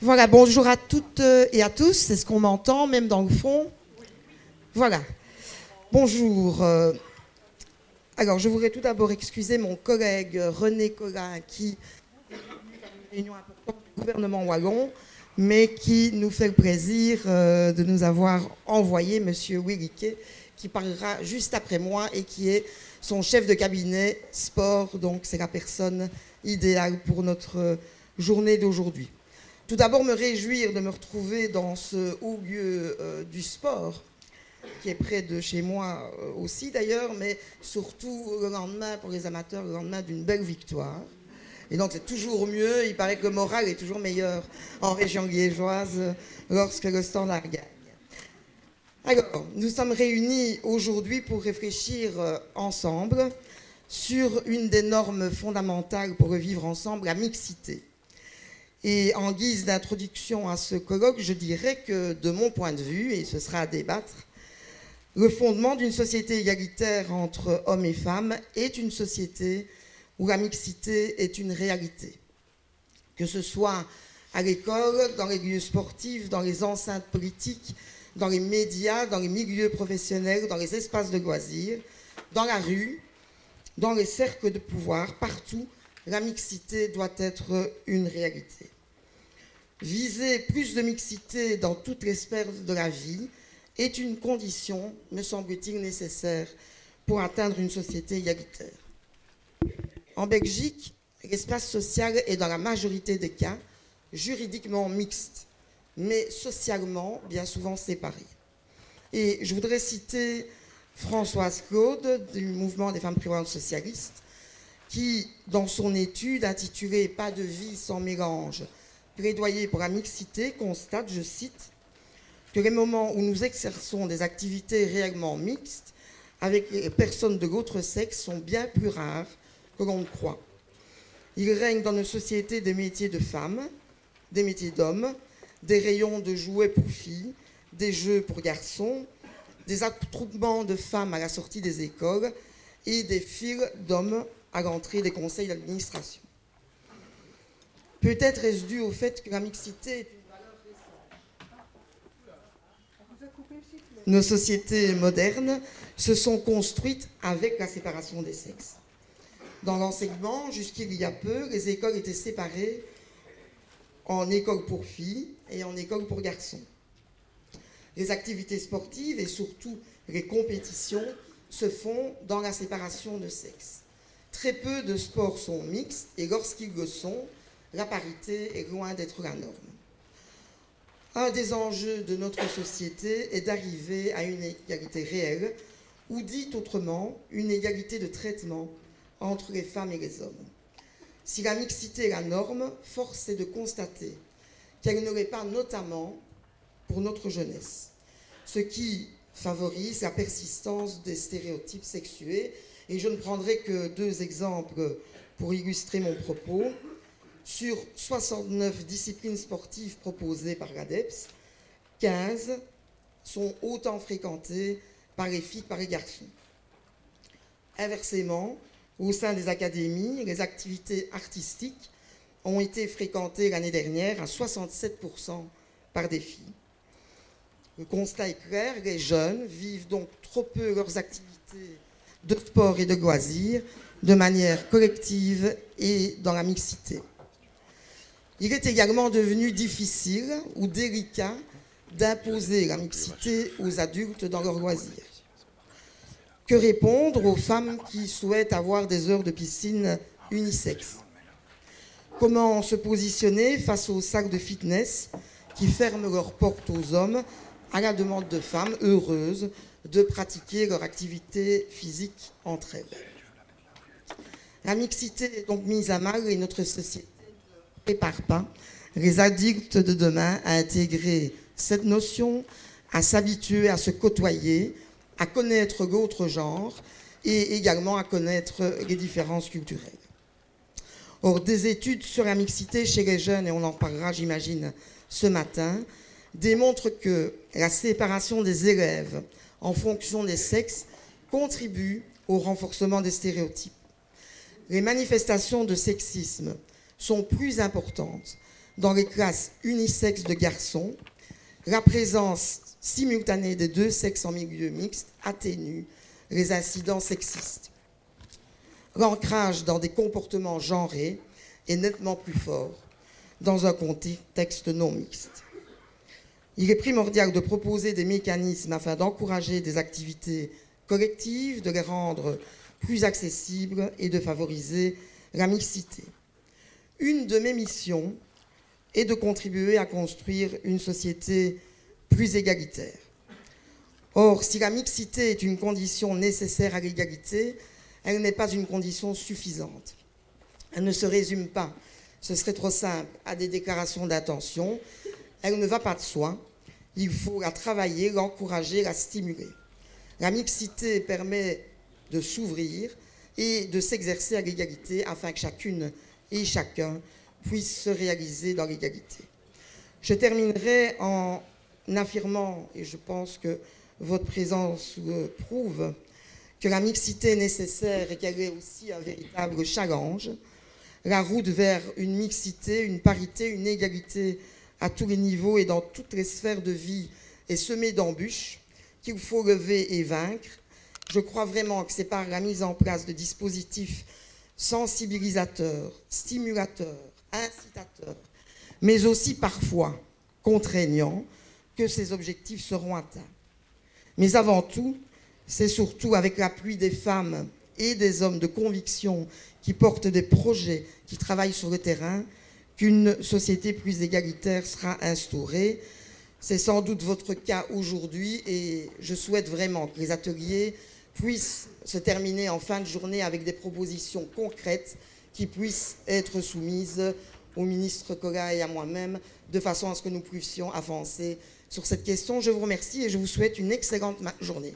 Voilà, bonjour à toutes et à tous. Est-ce qu'on m'entend, même dans le fond? Voilà. Bonjour. Alors, je voudrais tout d'abord excuser mon collègue René Collin qui est une réunion importante du gouvernement wallon, mais qui nous fait le plaisir de nous avoir envoyé M. Williquet, qui parlera juste après moi et qui est son chef de cabinet sport. Donc, c'est la personne idéale pour notre journée d'aujourd'hui. Tout d'abord, me réjouir de me retrouver dans ce haut lieu du sport, qui est près de chez moi aussi d'ailleurs, mais surtout le lendemain, pour les amateurs, le lendemain d'une belle victoire. Et donc c'est toujours mieux, il paraît que le moral est toujours meilleur en région liégeoise lorsque le Standard gagne. Alors, nous sommes réunis aujourd'hui pour réfléchir ensemble sur une des normes fondamentales pour vivre ensemble, la mixité. Et en guise d'introduction à ce colloque, je dirais que, de mon point de vue, et ce sera à débattre, le fondement d'une société égalitaire entre hommes et femmes est une société où la mixité est une réalité. Que ce soit à l'école, dans les lieux sportifs, dans les enceintes politiques, dans les médias, dans les milieux professionnels, dans les espaces de loisirs, dans la rue, dans les cercles de pouvoir, partout, la mixité doit être une réalité. Viser plus de mixité dans toutes les sphères de la vie est une condition, me semble-t-il, nécessaire pour atteindre une société égalitaire. En Belgique, l'espace social est dans la majorité des cas juridiquement mixte, mais socialement bien souvent séparé. Et je voudrais citer Françoise Claude du mouvement des femmes prévoyantes socialistes, qui, dans son étude intitulée « Pas de vie sans mélange, plaidoyer pour la mixité », constate, je cite, que les moments où nous exerçons des activités réellement mixtes avec les personnes de l'autre sexe sont bien plus rares que l'on ne croit. Il règne dans nos sociétés des métiers de femmes, des métiers d'hommes, des rayons de jouets pour filles, des jeux pour garçons, des attroupements de femmes à la sortie des écoles et des files d'hommes à l'entrée des conseils d'administration. Peut-être est-ce dû au fait que la mixité est une valeur récente. Nos sociétés modernes se sont construites avec la séparation des sexes. Dans l'enseignement, jusqu'il y a peu, les écoles étaient séparées en écoles pour filles et en écoles pour garçons. Les activités sportives et surtout les compétitions se font dans la séparation de sexes. Très peu de sports sont mixtes et lorsqu'ils le sont, la parité est loin d'être la norme. Un des enjeux de notre société est d'arriver à une égalité réelle, ou dit autrement, une égalité de traitement entre les femmes et les hommes. Si la mixité est la norme, force est de constater qu'elle ne l'est pas notamment pour notre jeunesse, ce qui favorise la persistance des stéréotypes sexués. Et je ne prendrai que 2 exemples pour illustrer mon propos. Sur 69 disciplines sportives proposées par l'ADEPS, 15 sont autant fréquentées par les filles que par les garçons. Inversement, au sein des académies, les activités artistiques ont été fréquentées l'année dernière à 67% par des filles. Le constat est clair, les jeunes vivent donc trop peu leurs activités de sport et de loisirs de manière collective et dans la mixité. Il est également devenu difficile ou délicat d'imposer la mixité aux adultes dans leurs loisirs. Que répondre aux femmes qui souhaitent avoir des heures de piscine unisexes? Comment se positionner face aux salles de fitness qui ferment leurs portes aux hommes à la demande de femmes heureuses de pratiquer leur activité physique entre elles? La mixité est donc mise à mal et notre société ne prépare pas les adultes de demain à intégrer cette notion, à s'habituer à se côtoyer, à connaître l'autre genre et également à connaître les différences culturelles. Or, des études sur la mixité chez les jeunes, et on en parlera, j'imagine, ce matin, démontrent que la séparation des élèves en fonction des sexes contribue au renforcement des stéréotypes. Les manifestations de sexisme sont plus importantes dans les classes unisexes de garçons, la présence simultanée des deux sexes en milieu mixte atténue les incidents sexistes. L'ancrage dans des comportements genrés est nettement plus fort dans un contexte non mixte. Il est primordial de proposer des mécanismes afin d'encourager des activités collectives, de les rendre plus accessibles et de favoriser la mixité. Une de mes missions est de contribuer à construire une société plus égalitaire. Or, si la mixité est une condition nécessaire à l'égalité, elle n'est pas une condition suffisante. Elle ne se résume pas, ce serait trop simple, à des déclarations d'intention. Elle ne va pas de soi. Il faut la travailler, l'encourager, la stimuler. La mixité permet de s'ouvrir et de s'exercer à l'égalité afin que chacune et chacun puisse se réaliser dans l'égalité. Je terminerai en affirmant, et je pense que votre présence le prouve, que la mixité est nécessaire et qu'elle est aussi un véritable challenge. La route vers une mixité, une parité, une égalité à tous les niveaux et dans toutes les sphères de vie est semée d'embûches qu'il faut lever et vaincre. Je crois vraiment que c'est par la mise en place de dispositifs sensibilisateurs, stimulateurs, incitateurs, mais aussi parfois contraignants, que ces objectifs seront atteints. Mais avant tout, c'est surtout avec l'appui des femmes et des hommes de conviction qui portent des projets, qui travaillent sur le terrain, qu'une société plus égalitaire sera instaurée. C'est sans doute votre cas aujourd'hui et je souhaite vraiment que les ateliers puissent se terminer en fin de journée avec des propositions concrètes qui puissent être soumises au ministre Koga et à moi-même de façon à ce que nous puissions avancer sur cette question. Je vous remercie et je vous souhaite une excellente journée.